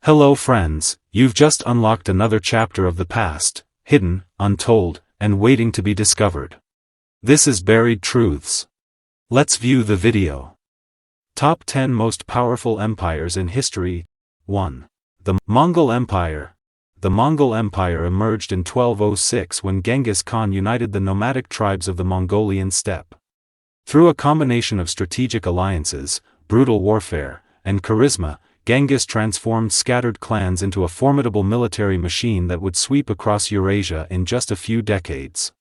Hello friends, you've just unlocked another chapter of the past, hidden, untold, and waiting to be discovered. This is Buried Truths. Let's view the video. Top 10 Most Powerful Empires in History. 1. The Mongol Empire. The Mongol Empire emerged in 1206 when Genghis Khan united the nomadic tribes of the Mongolian steppe. Through a combination of strategic alliances, brutal warfare, and charisma, Genghis transformed scattered clans into a formidable military machine that would sweep across Eurasia in just a few decades.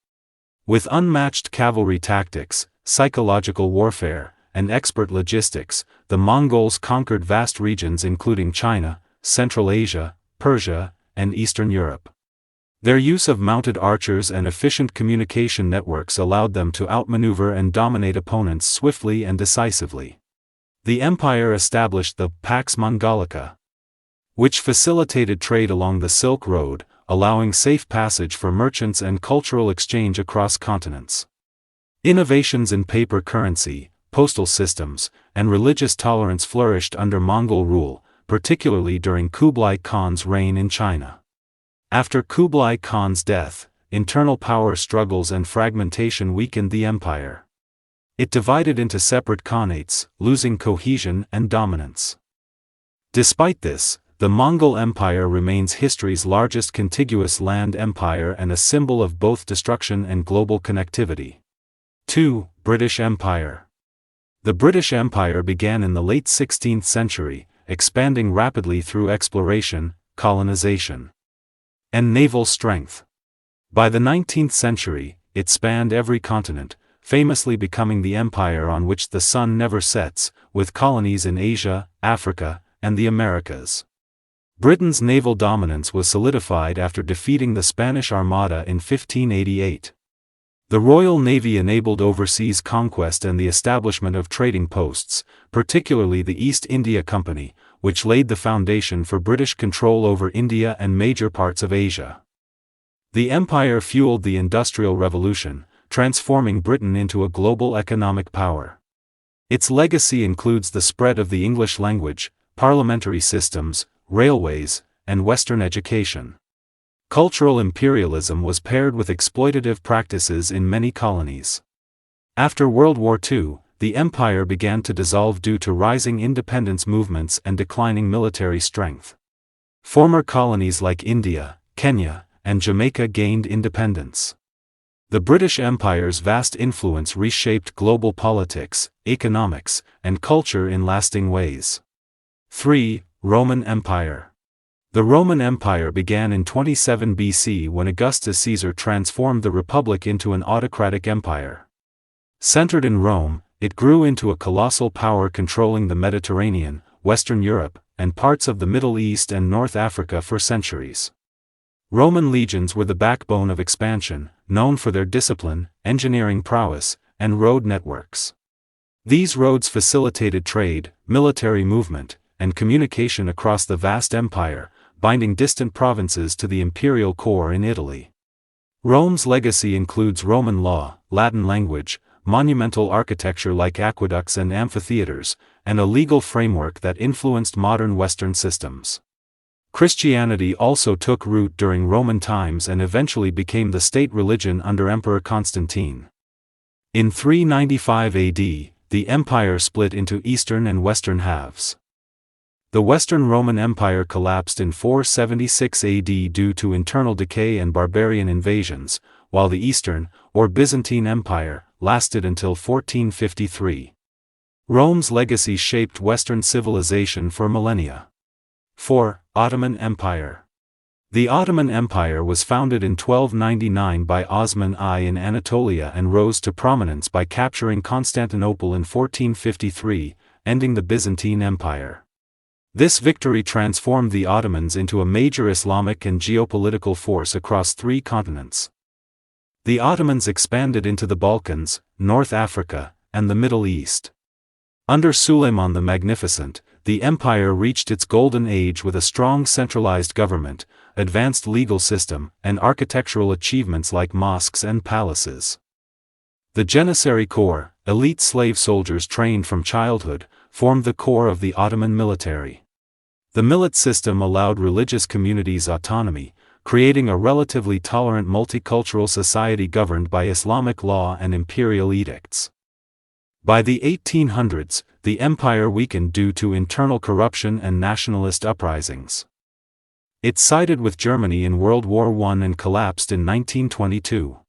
With unmatched cavalry tactics, psychological warfare, and expert logistics, the Mongols conquered vast regions including China, Central Asia, Persia, and Eastern Europe. Their use of mounted archers and efficient communication networks allowed them to outmaneuver and dominate opponents swiftly and decisively. The empire established the Pax Mongolica, which facilitated trade along the Silk Road, allowing safe passage for merchants and cultural exchange across continents. Innovations in paper currency, postal systems, and religious tolerance flourished under Mongol rule, particularly during Kublai Khan's reign in China. After Kublai Khan's death, internal power struggles and fragmentation weakened the empire. It divided into separate khanates, losing cohesion and dominance. Despite this, the Mongol Empire remains history's largest contiguous land empire and a symbol of both destruction and global connectivity. 2. British Empire. The British Empire began in the late 16th century, expanding rapidly through exploration, colonization, and naval strength. By the 19th century, it spanned every continent, famously becoming the empire on which the sun never sets, with colonies in Asia, Africa, and the Americas. Britain's naval dominance was solidified after defeating the Spanish Armada in 1588. The Royal Navy enabled overseas conquest and the establishment of trading posts, particularly the East India Company, which laid the foundation for British control over India and major parts of Asia. The empire fueled the Industrial Revolution, transforming Britain into a global economic power. Its legacy includes the spread of the English language, parliamentary systems, railways, and Western education. Cultural imperialism was paired with exploitative practices in many colonies. After World War II, the empire began to dissolve due to rising independence movements and declining military strength. Former colonies like India, Kenya, and Jamaica gained independence. The British Empire's vast influence reshaped global politics, economics, and culture in lasting ways. 3. Roman Empire. The Roman Empire began in 27 BC when Augustus Caesar transformed the Republic into an autocratic empire. Centered in Rome, it grew into a colossal power controlling the Mediterranean, Western Europe, and parts of the Middle East and North Africa for centuries. Roman legions were the backbone of expansion, known for their discipline, engineering prowess, and road networks. These roads facilitated trade, military movement, and communication across the vast empire, binding distant provinces to the imperial core in Italy. Rome's legacy includes Roman law, Latin language, monumental architecture like aqueducts and amphitheaters, and a legal framework that influenced modern Western systems. Christianity also took root during Roman times and eventually became the state religion under Emperor Constantine. In 395 AD, the empire split into eastern and western halves. The Western Roman Empire collapsed in 476 AD due to internal decay and barbarian invasions, while the Eastern, or Byzantine Empire, lasted until 1453. Rome's legacy shaped Western civilization for millennia. 4. Ottoman Empire. The Ottoman Empire was founded in 1299 by Osman I in Anatolia and rose to prominence by capturing Constantinople in 1453, ending the Byzantine Empire. This victory transformed the Ottomans into a major Islamic and geopolitical force across 3 continents. The Ottomans expanded into the Balkans, North Africa, and the Middle East. Under Suleiman the Magnificent, the empire reached its golden age with a strong centralized government, advanced legal system, and architectural achievements like mosques and palaces. The Janissary Corps, elite slave soldiers trained from childhood, formed the core of the Ottoman military. The millet system allowed religious communities autonomy, creating a relatively tolerant multicultural society governed by Islamic law and imperial edicts. By the 1800s, the empire weakened due to internal corruption and nationalist uprisings. It sided with Germany in World War I and collapsed in 1922.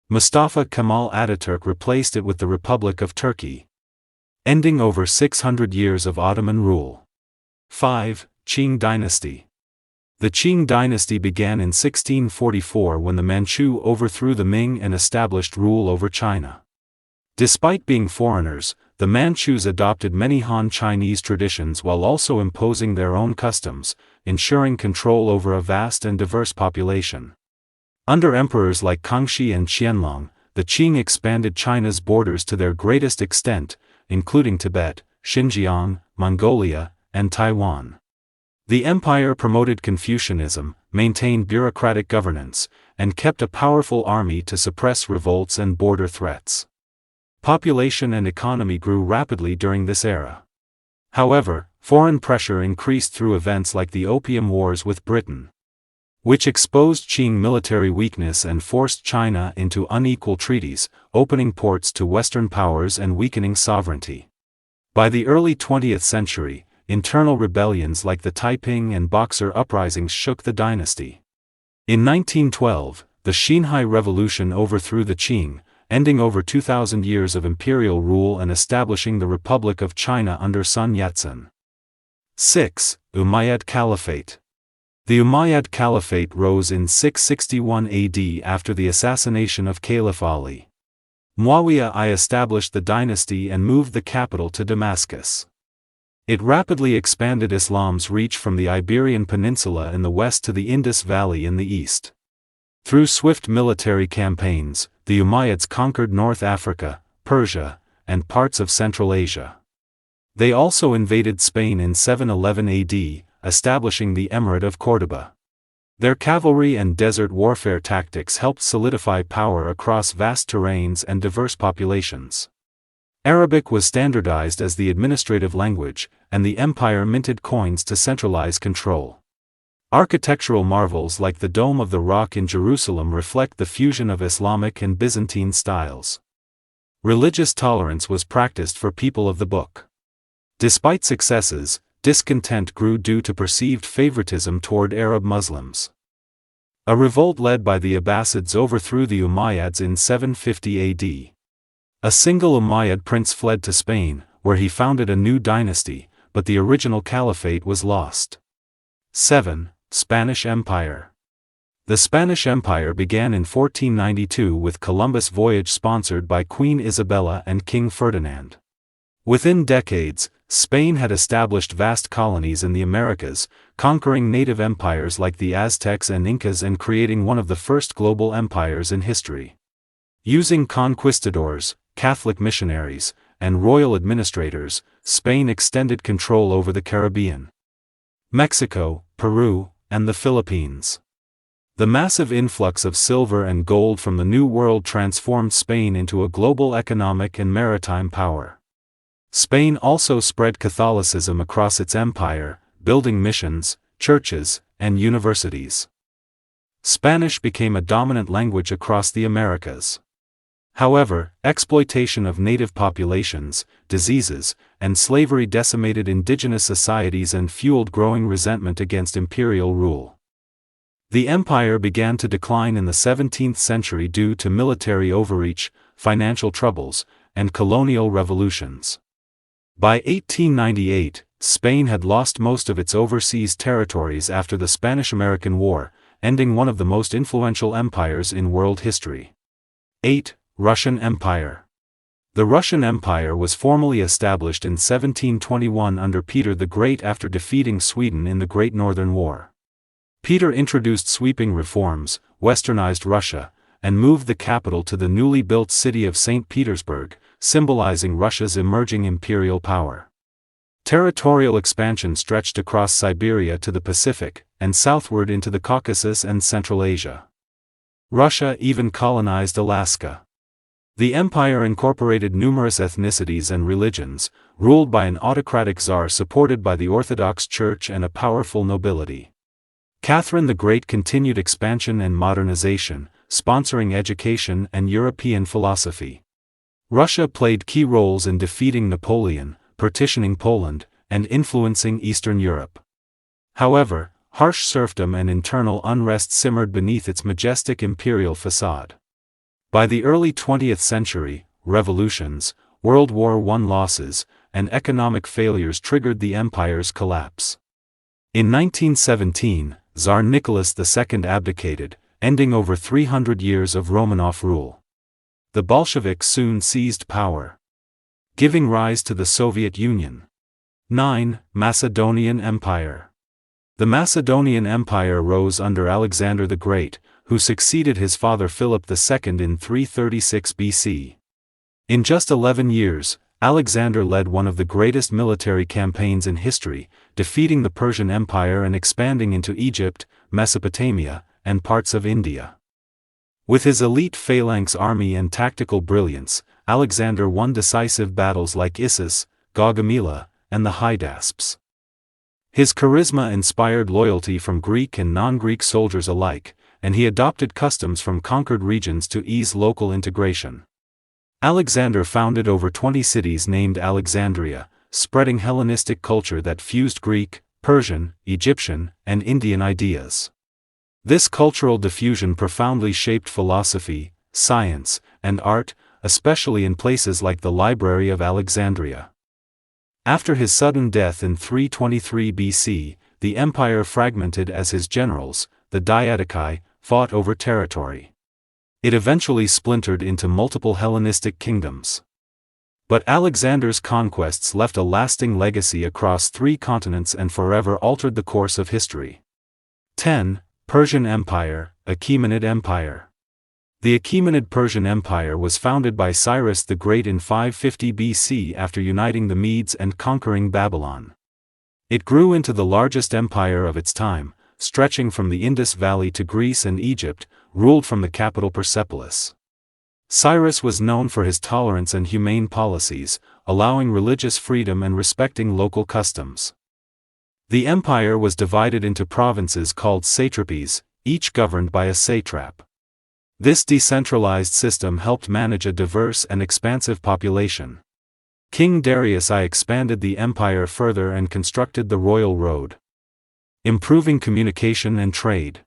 Mustafa Kemal Ataturk replaced it with the Republic of Turkey, ending over 600 years of Ottoman rule. 5. Qing Dynasty. The Qing dynasty began in 1644 when the Manchu overthrew the Ming and established rule over China. Despite being foreigners, the Manchus adopted many Han Chinese traditions while also imposing their own customs, ensuring control over a vast and diverse population. Under emperors like Kangxi and Qianlong, the Qing expanded China's borders to their greatest extent, including Tibet, Xinjiang, Mongolia, and Taiwan. The empire promoted Confucianism, maintained bureaucratic governance, and kept a powerful army to suppress revolts and border threats. Population and economy grew rapidly during this era. However, foreign pressure increased through events like the Opium Wars with Britain, which exposed Qing military weakness and forced China into unequal treaties, opening ports to Western powers and weakening sovereignty. By the early 20th century, internal rebellions like the Taiping and Boxer uprisings shook the dynasty. In 1912, the Xinhai Revolution overthrew the Qing, ending over 2,000 years of imperial rule and establishing the Republic of China under Sun Yat-sen. 6. Umayyad Caliphate. The Umayyad Caliphate rose in 661 AD after the assassination of Caliph Ali. Muawiyah I established the dynasty and moved the capital to Damascus. It rapidly expanded Islam's reach from the Iberian Peninsula in the west to the Indus Valley in the east. Through swift military campaigns, the Umayyads conquered North Africa, Persia, and parts of Central Asia. They also invaded Spain in 711 AD, establishing the Emirate of Córdoba. Their cavalry and desert warfare tactics helped solidify power across vast terrains and diverse populations. Arabic was standardized as the administrative language, and the empire minted coins to centralize control. Architectural marvels like the Dome of the Rock in Jerusalem reflect the fusion of Islamic and Byzantine styles. Religious tolerance was practiced for people of the book. Despite successes, discontent grew due to perceived favoritism toward Arab Muslims. A revolt led by the Abbasids overthrew the Umayyads in 750 AD. A single Umayyad prince fled to Spain, where he founded a new dynasty, but the original caliphate was lost. 7. Spanish Empire. The Spanish Empire began in 1492 with Columbus' voyage sponsored by Queen Isabella and King Ferdinand. Within decades, Spain had established vast colonies in the Americas, conquering native empires like the Aztecs and Incas and creating one of the first global empires in history. Using conquistadors, Catholic missionaries, and royal administrators, Spain extended control over the Caribbean, Mexico, Peru, and the Philippines. The massive influx of silver and gold from the New World transformed Spain into a global economic and maritime power. Spain also spread Catholicism across its empire, building missions, churches, and universities. Spanish became a dominant language across the Americas. However, exploitation of native populations, diseases, and slavery decimated indigenous societies and fueled growing resentment against imperial rule. The empire began to decline in the 17th century due to military overreach, financial troubles, and colonial revolutions. By 1898, Spain had lost most of its overseas territories after the Spanish-American War, ending one of the most influential empires in world history. 8. Russian Empire. The Russian Empire was formally established in 1721 under Peter the Great after defeating Sweden in the Great Northern War. Peter introduced sweeping reforms, westernized Russia, and moved the capital to the newly built city of St. Petersburg, symbolizing Russia's emerging imperial power. Territorial expansion stretched across Siberia to the Pacific, and southward into the Caucasus and Central Asia. Russia even colonized Alaska. The empire incorporated numerous ethnicities and religions, ruled by an autocratic czar supported by the Orthodox Church and a powerful nobility. Catherine the Great continued expansion and modernization, sponsoring education and European philosophy. Russia played key roles in defeating Napoleon, partitioning Poland, and influencing Eastern Europe. However, harsh serfdom and internal unrest simmered beneath its majestic imperial facade. By the early 20th century, revolutions, World War I losses, and economic failures triggered the empire's collapse. In 1917, Tsar Nicholas II abdicated, ending over 300 years of Romanov rule. The Bolsheviks soon seized power, giving rise to the Soviet Union. 9. Macedonian Empire. The Macedonian Empire rose under Alexander the Great, who succeeded his father Philip II in 336 BC. In just 11 years, Alexander led one of the greatest military campaigns in history, defeating the Persian Empire and expanding into Egypt, Mesopotamia, and parts of India. With his elite phalanx army and tactical brilliance, Alexander won decisive battles like Issus, Gaugamela, and the Hydaspes. His charisma inspired loyalty from Greek and non-Greek soldiers alike, and he adopted customs from conquered regions to ease local integration. Alexander founded over 20 cities named Alexandria, spreading Hellenistic culture that fused Greek, Persian, Egyptian, and Indian ideas. This cultural diffusion profoundly shaped philosophy, science, and art, especially in places like the Library of Alexandria. After his sudden death in 323 BC, the empire fragmented as his generals, the Diadochi, fought over territory. It eventually splintered into multiple Hellenistic kingdoms. But Alexander's conquests left a lasting legacy across 3 continents and forever altered the course of history. 10. Persian Empire, Achaemenid Empire. The Achaemenid Persian Empire was founded by Cyrus the Great in 550 BC after uniting the Medes and conquering Babylon. It grew into the largest empire of its time, stretching from the Indus Valley to Greece and Egypt, ruled from the capital Persepolis. Cyrus was known for his tolerance and humane policies, allowing religious freedom and respecting local customs. The empire was divided into provinces called satrapies, each governed by a satrap. This decentralized system helped manage a diverse and expansive population. King Darius I expanded the empire further and constructed the Royal Road, improving communication and trade.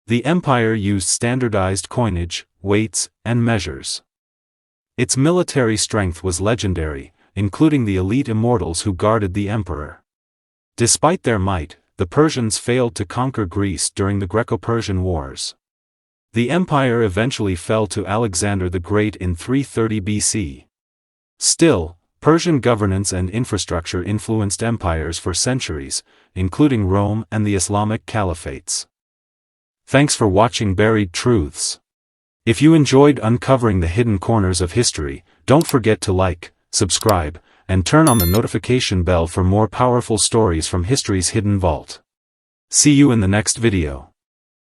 The empire used standardized coinage, weights, and measures. Its military strength was legendary, including the elite immortals who guarded the emperor. Despite their might, the Persians failed to conquer Greece during the Greco-Persian Wars. The empire eventually fell to Alexander the Great in 330 BC. Still, Persian governance and infrastructure influenced empires for centuries, including Rome and the Islamic caliphates. Thanks for watching Buried Truths. If you enjoyed uncovering the hidden corners of history, don't forget to like, subscribe, and turn on the notification bell for more powerful stories from history's hidden vault. See you in the next video.